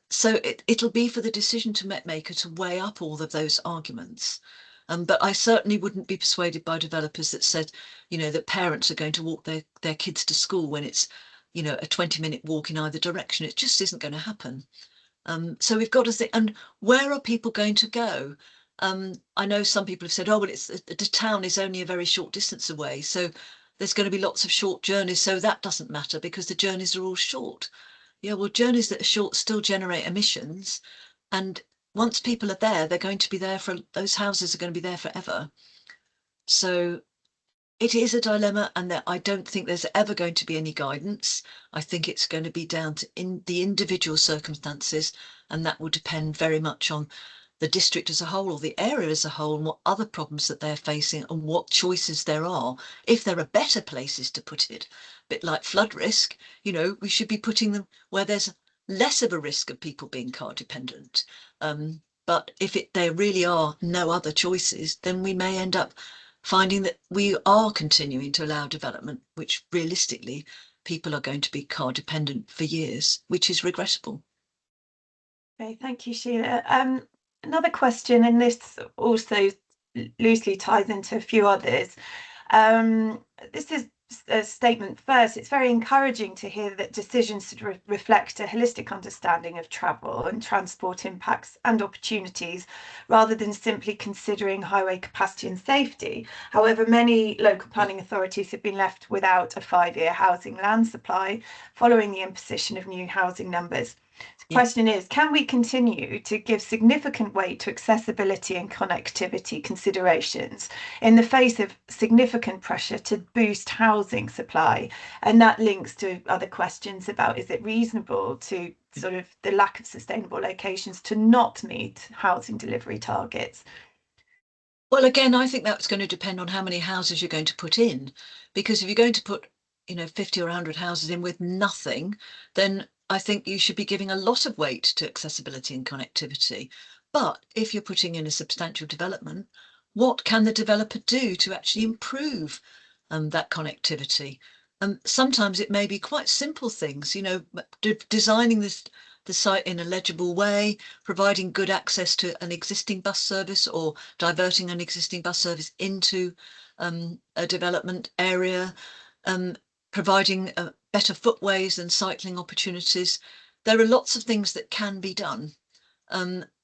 So it'll be for the decision to maker to weigh up all of those arguments. But I certainly wouldn't be persuaded by developers that said, that parents are going to walk their kids to school when it's, a 20-minute walk in either direction. It just isn't going to happen. So we've got to think, and where are people going to go? I know some people have said, oh, well, the town is only a very short distance away, so there's going to be lots of short journeys, so that doesn't matter because the journeys are all short. Yeah, well, journeys that are short still generate emissions, and once people are there, they're going to be there those houses are going to be there forever. So it is a dilemma, and I don't think there's ever going to be any guidance. I think it's going to be down to the individual circumstances, and that will depend very much on the district as a whole or the area as a whole and what other problems that they're facing and what choices there are. If there are better places to put it, a bit like flood risk, we should be putting them where there's less of a risk of people being car dependent. But if there really are no other choices, then we may end up finding that we are continuing to allow development, which realistically people are going to be car dependent for years, which is regrettable. Okay, thank you, Sheila. Another question, and this also loosely ties into a few others. This is a statement first. It's very encouraging to hear that decisions reflect a holistic understanding of travel and transport impacts and opportunities, rather than simply considering highway capacity and safety. However, many local planning authorities have been left without a 5-year housing land supply following the imposition of new housing numbers. The question is, can we continue to give significant weight to accessibility and connectivity considerations in the face of significant pressure to boost housing supply? And that links to other questions about, is it reasonable to sort of the lack of sustainable locations to not meet housing delivery targets? Well, again, I think that's going to depend on how many houses you're going to put in, because if you're going to put 50 or 100 houses in with nothing, then I think you should be giving a lot of weight to accessibility and connectivity. But if you're putting in a substantial development, what can the developer do to actually improve that connectivity? Sometimes it may be quite simple things, designing the site in a legible way, providing good access to an existing bus service or diverting an existing bus service into a development area, providing better footways and cycling opportunities. There are lots of things that can be done.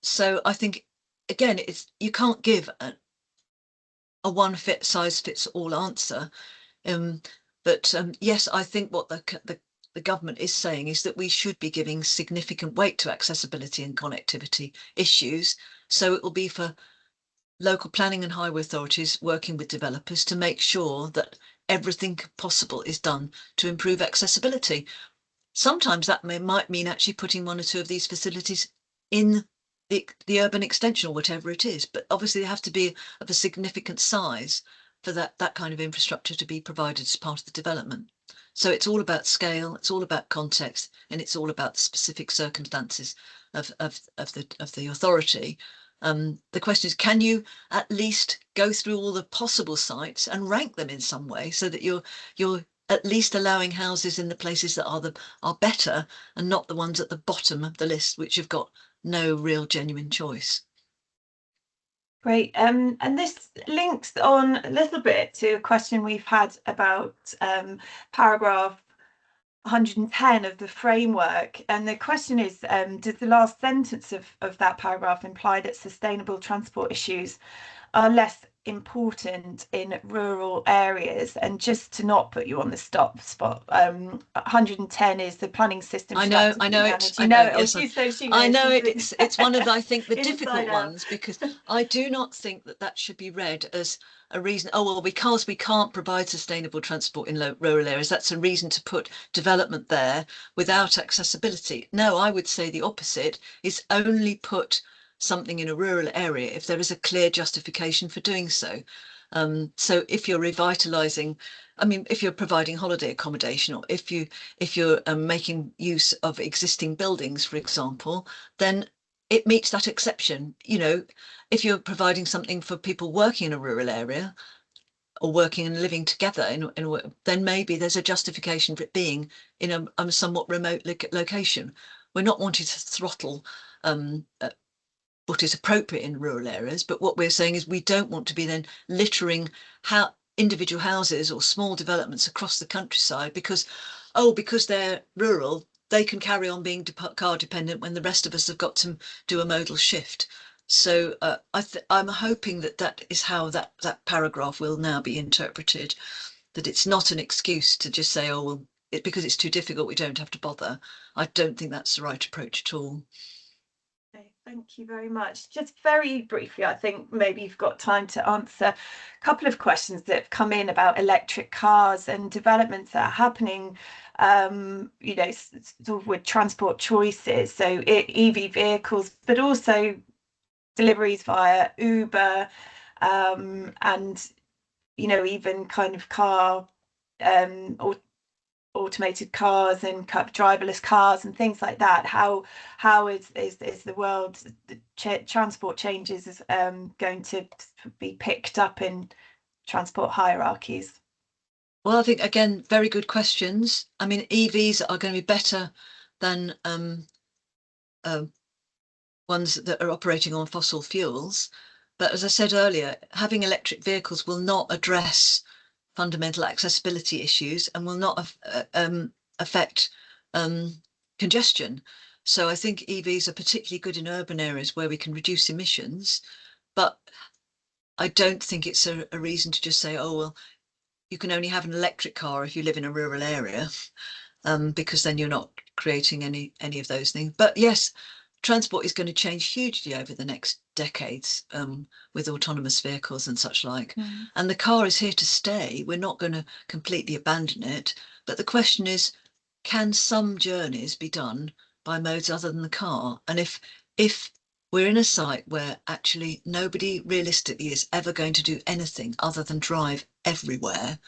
So I think, again, you can't give a one size fits all answer. But yes, I think what the government is saying is that we should be giving significant weight to accessibility and connectivity issues. So it will be for local planning and highway authorities working with developers to make sure that everything possible is done to improve accessibility. Sometimes that might mean actually putting one or two of these facilities in the urban extension or whatever it is, but obviously they have to be of a significant size for that kind of infrastructure to be provided as part of the development. So it's all about scale, it's all about context, and it's all about the specific circumstances of the authority. The question is, can you at least go through all the possible sites and rank them in some way so that you're at least allowing houses in the places that are better and not the ones at the bottom of the list, which have got no real genuine choice. Great. And this links on a little bit to a question we've had about paragraph 110 of the framework. And the question is, does the last sentence of that paragraph imply that sustainable transport issues are less important in rural areas? And just to not put you on the spot, 110 is the planning system strategy. I know it. You know it. Yes, I know it. It's one of, I think, the difficult out. ones, because I do not think that should be read as a reason. Oh well, because we can't provide sustainable transport in rural areas, that's a reason to put development there without accessibility. No, I would say the opposite is only put something in a rural area if there is a clear justification for doing so. So if you're revitalising, I mean, if you're providing holiday accommodation, or if you're making use of existing buildings, for example, then it meets that exception. You know, if you're providing something for people working in a rural area or working and living together, then maybe there's a justification for it being in a somewhat remote location. We're not wanting to throttle what is appropriate in rural areas, but what we're saying is we don't want to be then littering individual houses or small developments across the countryside because they're rural, they can carry on being car dependent when the rest of us have got to do a modal shift. So I'm hoping that is how that paragraph will now be interpreted, that it's not an excuse to just say, oh, well, because it's too difficult, we don't have to bother. I don't think that's the right approach at all. Okay, thank you very much. Just very briefly, I think maybe you've got time to answer a couple of questions that have come in about electric cars and developments that are happening, you know, sort of with transport choices. So EV vehicles, but also deliveries via Uber, and, you know, even kind of car or automated cars and driverless cars and things like that. How is the world transport changes is going to be picked up in transport hierarchies? Well, I think, again, very good questions. I mean, EVs are going to be better than ones that are operating on fossil fuels. But as I said earlier, having electric vehicles will not address fundamental accessibility issues and will not affect congestion. So I think EVs are particularly good in urban areas where we can reduce emissions, but I don't think it's a reason to just say, oh, well, you can only have an electric car if you live in a rural area, because then you're not creating any of those things. But yes, transport is going to change hugely over the next decades, with autonomous vehicles and such like. And the car is here to stay. We're not going to completely abandon it. But the question is, can some journeys be done by modes other than the car? And if we're in a site where actually nobody realistically is ever going to do anything other than drive everywhere,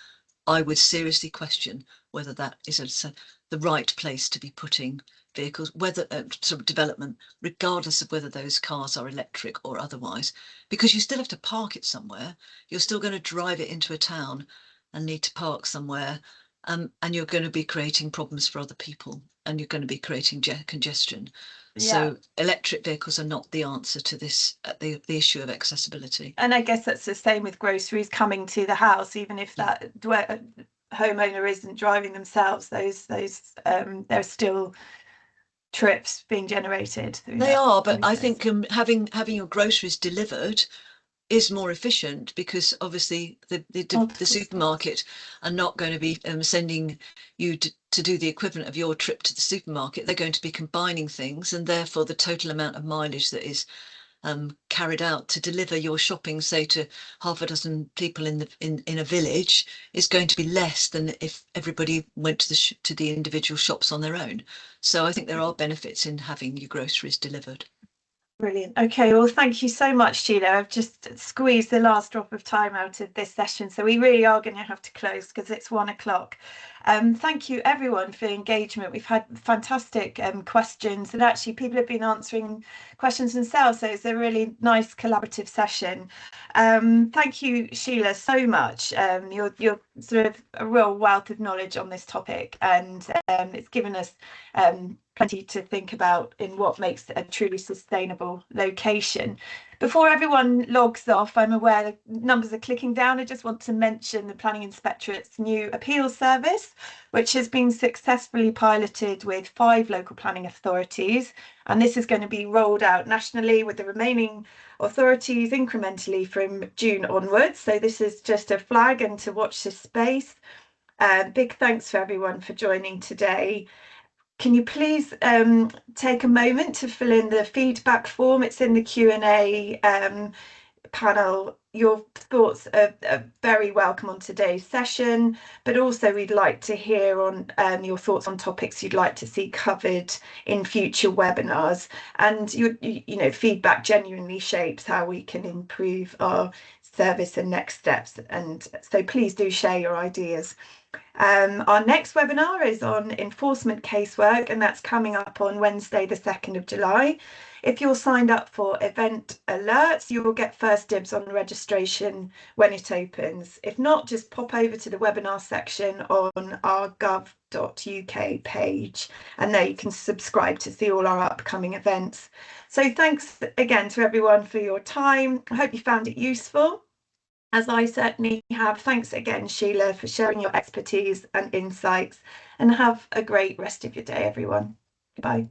I would seriously question whether that is the right place to be putting vehicles, whether sort of development, regardless of whether those cars are electric or otherwise, because you still have to park it somewhere. You're still going to drive it into a town and need to park somewhere, and you're going to be creating problems for other people, and you're going to be creating congestion. So electric vehicles are not the answer to this, the issue of accessibility. And I guess that's the same with groceries coming to the house, even if that homeowner isn't driving themselves, there's still trips being generated. They are, but I think having your groceries delivered is more efficient, because obviously the supermarket are not going to be sending you to do the equivalent of your trip to the supermarket. They're going to be combining things, and therefore the total amount of mileage that is carried out to deliver your shopping, say, to half a dozen people in a village, is going to be less than if everybody went to the individual shops on their own. So I think there are benefits in having your groceries delivered. Brilliant. Okay, well, thank you so much, Sheila. I've just squeezed the last drop of time out of this session, so we really are going to have to close because it's 1 o'clock. Thank you, everyone, for engagement. We've had fantastic questions, and actually people have been answering questions themselves, so it's a really nice collaborative session. Thank you, Sheila, so much. You're sort of a real wealth of knowledge on this topic, and it's given us plenty to think about in what makes a truly sustainable location. Before everyone logs off, I'm aware the numbers are clicking down. I just want to mention the Planning Inspectorate's new appeals service, which has been successfully piloted with 5 local planning authorities. And this is going to be rolled out nationally with the remaining authorities incrementally from June onwards. So this is just a flag and to watch this space. Big thanks for everyone for joining today. Can you please take a moment to fill in the feedback form? It's in the Q&A panel. Your thoughts are very welcome on today's session, but also we'd like to hear on your thoughts on topics you'd like to see covered in future webinars. And you know, feedback genuinely shapes how we can improve our service and next steps. And so please do share your ideas. Our next webinar is on enforcement casework, and that's coming up on Wednesday, the 2nd of July. If you're signed up for event alerts, you will get first dibs on registration when it opens. If not, just pop over to the webinar section on our gov.uk page, and there you can subscribe to see all our upcoming events. So thanks again to everyone for your time. I hope you found it useful, as I certainly have. Thanks again, Sheila, for sharing your expertise and insights, and have a great rest of your day, everyone. Goodbye.